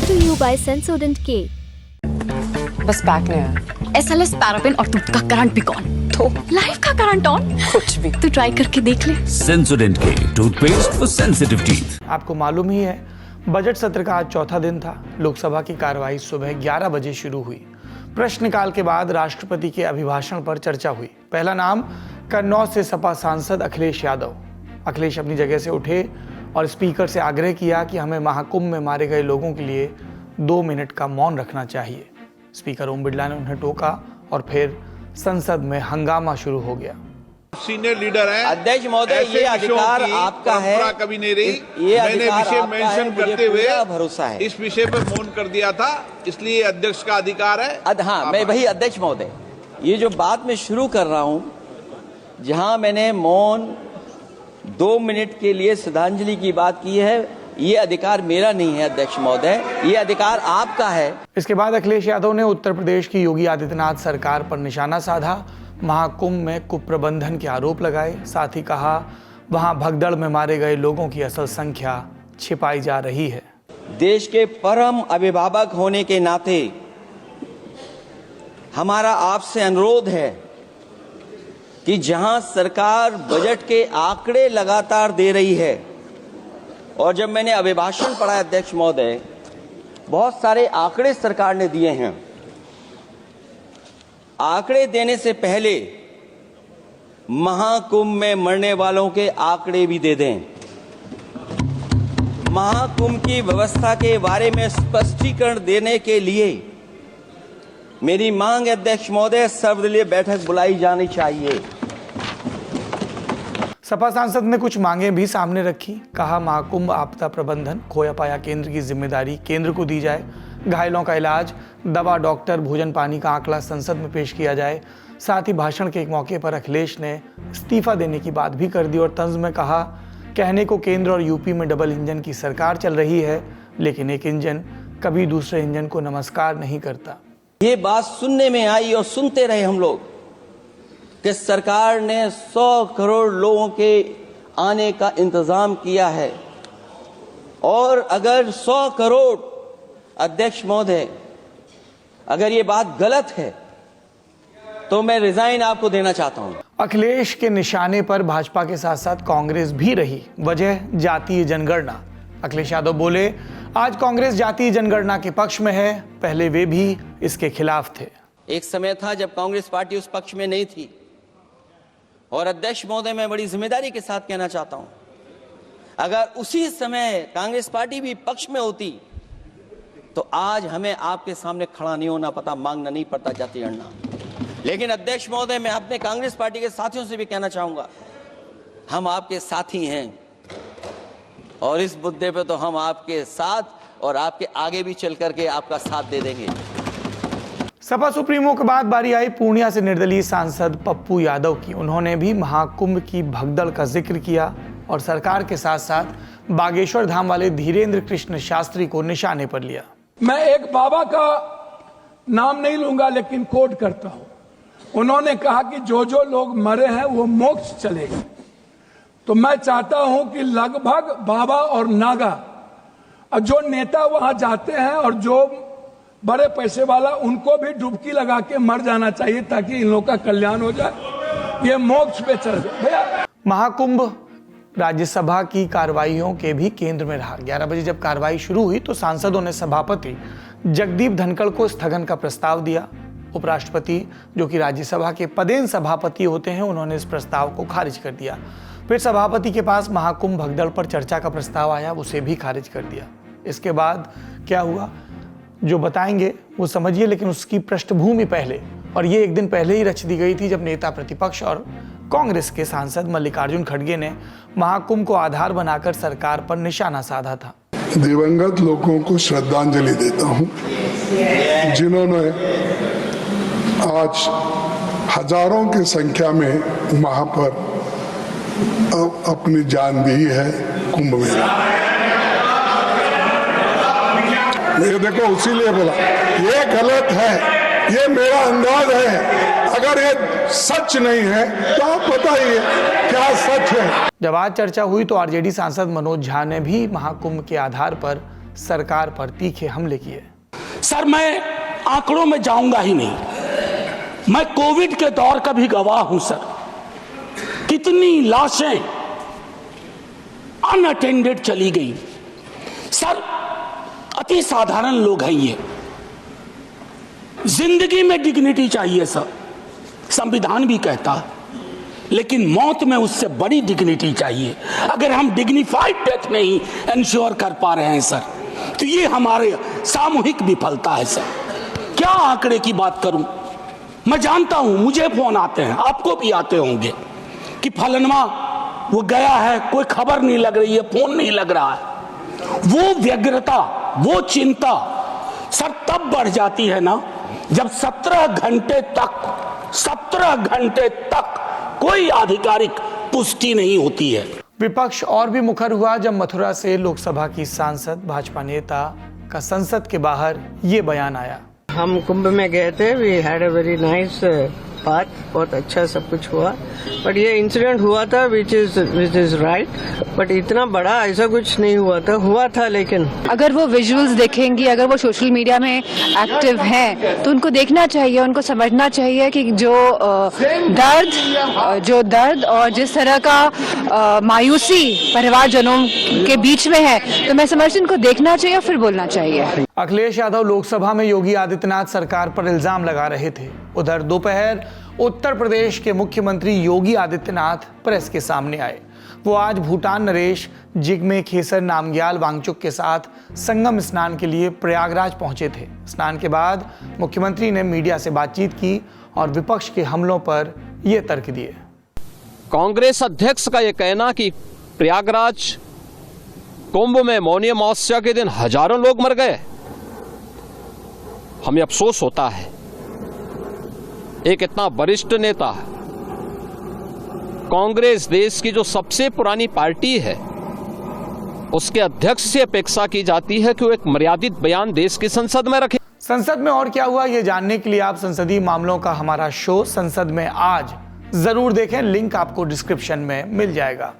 to you by Sensodent K. बस pack नहीं है। SLS पैराफिन और दूध का करंट भी कौन? तो लाइफ का करंट ऑन? कुछ भी। तो ट्राई करके देख ले। सेंसोडेंट के टूथपेस्ट फॉर सेंसिटिव टीथ। आपको मालूम ही है, बजट सत्र का आज चौथा दिन था। लोकसभा की कार्रवाई सुबह 11 बजे शुरू हुई। प्रश्नकाल के बाद राष्ट्रपति के अभिभाषण पर चर्चा हुई। पहला नाम कन्नौज से सपा सांसद अखिलेश यादव। अखिलेश अपनी जगह से उठे और स्पीकर से आग्रह किया कि हमें महाकुंभ में मारे गए लोगों के लिए 2 मिनट का मौन रखना चाहिए। स्पीकर ओम बिरला ने उन्हें टोका और फिर संसद में हंगामा शुरू हो गया। सीनियर लीडर है अध्यक्ष महोदय, ये अधिकार आपका है, कभी नहीं रही। ये मैंने विषय मेंशन करते हुए भरोसा है, इस विषय पर मौन कर दिया था, इसलिए अध्यक्ष का अधिकार है। हाँ, मैं वही अध्यक्ष महोदय, ये जो बात मैं शुरू कर रहा हूं, जहां मैंने मौन 2 मिनट के लिए श्रद्धांजलि की बात की है, ये अधिकार मेरा नहीं है अध्यक्ष महोदय, ये अधिकार आपका है। इसके बाद अखिलेश यादव ने उत्तर प्रदेश की योगी आदित्यनाथ सरकार पर निशाना साधा। महाकुंभ में कुप्रबंधन के आरोप लगाए। साथ ही कहा, वहां भगदड़ में मारे गए लोगों की असल संख्या छिपाई जा रही है। देश के परम अभिभावक होने के नाते हमारा आपसे अनुरोध है कि जहां सरकार बजट के आंकड़े लगातार दे रही है, और जब मैंने अभिभाषण पढ़ा अध्यक्ष महोदय, बहुत सारे आंकड़े सरकार ने दिए हैं। आंकड़े देने से पहले महाकुंभ में मरने वालों के आंकड़े भी दे दें। महाकुंभ की व्यवस्था के बारे में स्पष्टीकरण देने के लिए मेरी मांग है अध्यक्ष महोदय, सर्वदलीय बैठक बुलाई जानी चाहिए। सपा सांसद ने कुछ मांगे भी सामने रखी। कहा, महाकुंभ आपदा प्रबंधन खोया पाया केंद्र की जिम्मेदारी केंद्र को दी जाए। घायलों का इलाज, दवा, डॉक्टर, भोजन पानी का आंकड़ा संसद में पेश किया जाए। साथ ही भाषण के एक मौके पर अखिलेश ने इस्तीफा देने की बात भी कर दी और तंज में कहा, कहने को केंद्र और यूपी में डबल इंजन की सरकार चल रही है, लेकिन एक इंजन कभी दूसरे इंजन को नमस्कार नहीं करता। ये बात सुनने में आई और सुनते रहे हम लोग कि सरकार ने 100 करोड़ लोगों के आने का इंतजाम किया है, और अगर 100 करोड़ अध्यक्ष महोदय, अगर ये बात गलत है तो मैं रिजाइन आपको देना चाहता हूं। अखिलेश के निशाने पर भाजपा के साथ साथ कांग्रेस भी रही। वजह जातीय जनगणना। अखिलेश यादव बोले, आज कांग्रेस जातीय जनगणना के पक्ष में है, पहले वे भी इसके खिलाफ थे। एक समय था जब कांग्रेस पार्टी उस पक्ष में नहीं थी, और अध्यक्ष महोदय मैं बड़ी जिम्मेदारी के साथ कहना चाहता हूं, अगर उसी समय कांग्रेस पार्टी भी पक्ष में होती तो आज हमें आपके सामने खड़ा नहीं होना पता, मांगना नहीं पड़ता जातीय गणना। लेकिन अध्यक्ष महोदय, मैं अपने कांग्रेस पार्टी के साथियों से भी कहना चाहूंगा, हम आपके साथी हैं, और इस मुद्दे पे तो हम आपके साथ और आपके आगे भी चल करके आपका साथ दे देंगे। सपा सुप्रीमो के बाद बारी आई पूर्णिया से निर्दलीय सांसद पप्पू यादव की। उन्होंने भी महाकुंभ की भगदड़ का जिक्र किया और सरकार के साथ साथ बागेश्वर धाम वाले धीरेन्द्र कृष्ण शास्त्री को निशाने पर लिया। मैं एक बाबा का नाम नहीं लूंगा, लेकिन कोट करता हूं। उन्होंने कहा कि जो जो लोग मरे हैं वो मोक्ष चलेगा। तो मैं चाहता हूं कि लगभग बाबा और नागा, और जो नेता वहां जाते हैं और जो बड़े पैसे वाला, उनको भी डुबकी लगा के मर जाना चाहिए, ताकि इन लोगों का कल्याण हो जाए, ये मोक्ष पे चल जाए। भैया, महाकुंभ राज्यसभा की कार्रवाइयों के भी केंद्र में रहा। 11 बजे जब कार्रवाई शुरू हुई तो सांसदों ने सभापति जगदीप धनखड़ को स्थगन का प्रस्ताव दिया। उपराष्ट्रपति, जो कि राज्यसभा के पदेन सभापति होते हैं, उन्होंने इस प्रस्ताव को खारिज कर दिया। फिर सभापति के पास महाकुंभ भगदड़ पर चर्चा का प्रस्ताव आया, उसे भी खारिज कर दिया। इसके बाद क्या हुआ, जो बताएंगे वो समझिए, लेकिन उसकी पृष्ठभूमि पहले, और ये एक दिन पहले ही रच दी गई थी, जब नेता प्रतिपक्ष और कांग्रेस के सांसद मल्लिकार्जुन खड़गे ने महाकुंभ को आधार बनाकर सरकार पर निशाना साधा था। दिवंगत लोगों को श्रद्धांजलि देता हूं, जिन्होंने आज हजारों की संख्या में वहां पर अपनी जान दी है कुंभ मेला। ये देखो, इसीलिए बोला ये गलत है, ये मेरा अंदाज है। अगर ये सच नहीं है तो आप बताइए क्या सच है। जब आज चर्चा हुई तो आरजेडी सांसद मनोज झा ने भी महाकुंभ के आधार पर सरकार पर तीखे हमले किए। सर, मैं आंकड़ों में जाऊंगा ही नहीं, मैं कोविड के दौर का भी गवाह हूं सर। कितनी लाशें अनअटेंडेड चली गई सर। अति साधारण लोग हैं ये, जिंदगी में डिग्निटी चाहिए सर, संविधान भी कहता है, लेकिन मौत में उससे बड़ी डिग्निटी चाहिए। अगर हम डिग्निफाइड डेथ नहीं इंश्योर कर पा रहे हैं सर, तो ये हमारे सामूहिक विफलता है सर। क्या आंकड़े की बात करूं, मैं जानता हूं मुझे फोन आते हैं, आपको भी आते होंगे कि फलनवा वो गया है, कोई खबर नहीं लग रही है, फोन नहीं लग रहा है। वो व्यग्रता, वो चिंता सर तब बढ़ जाती है ना जब 17 घंटे तक कोई आधिकारिक पुष्टि नहीं होती है। विपक्ष और भी मुखर हुआ जब मथुरा से लोकसभा की सांसद भाजपा नेता का संसद के बाहर ये बयान आया। हम कुंभ में गए थे, we had a very nice part, बहुत अच्छा सब कुछ हुआ, बट ये इंसिडेंट हुआ था विच इज राइट, बट इतना बड़ा ऐसा कुछ नहीं हुआ था लेकिन अगर वो विजुअल्स देखेंगी, अगर वो सोशल मीडिया में एक्टिव हैं, तो उनको देखना चाहिए, उनको समझना चाहिए कि जो दर्द और जिस तरह का मायूसी परिवारजनों के बीच में है, तो मैं समझती हूँ उनको देखना चाहिए और फिर बोलना चाहिए। अखिलेश यादव लोकसभा में योगी आदित्यनाथ सरकार पर इल्जाम लगा रहे थे। उधर दोपहर उत्तर प्रदेश के मुख्यमंत्री योगी आदित्यनाथ प्रेस के सामने आए। वो आज भूटान नरेश जिग्मे खेसर नामग्याल वांगचुक के साथ संगम स्नान के लिए प्रयागराज पहुंचे थे। स्नान के बाद मुख्यमंत्री ने मीडिया से बातचीत की और विपक्ष के हमलों पर ये तर्क दिए। कांग्रेस अध्यक्ष का यह कहना कि प्रयागराज कुंभ में मौनी अमावस्या के दिन हजारों लोग मर गए, हमें अफसोस होता है। एक इतना वरिष्ठ नेता, कांग्रेस देश की जो सबसे पुरानी पार्टी है, उसके अध्यक्ष से अपेक्षा की जाती है कि वो एक मर्यादित बयान देश की संसद में रखे। संसद में और क्या हुआ ये जानने के लिए आप संसदीय मामलों का हमारा शो संसद में आज जरूर देखें। लिंक आपको डिस्क्रिप्शन में मिल जाएगा।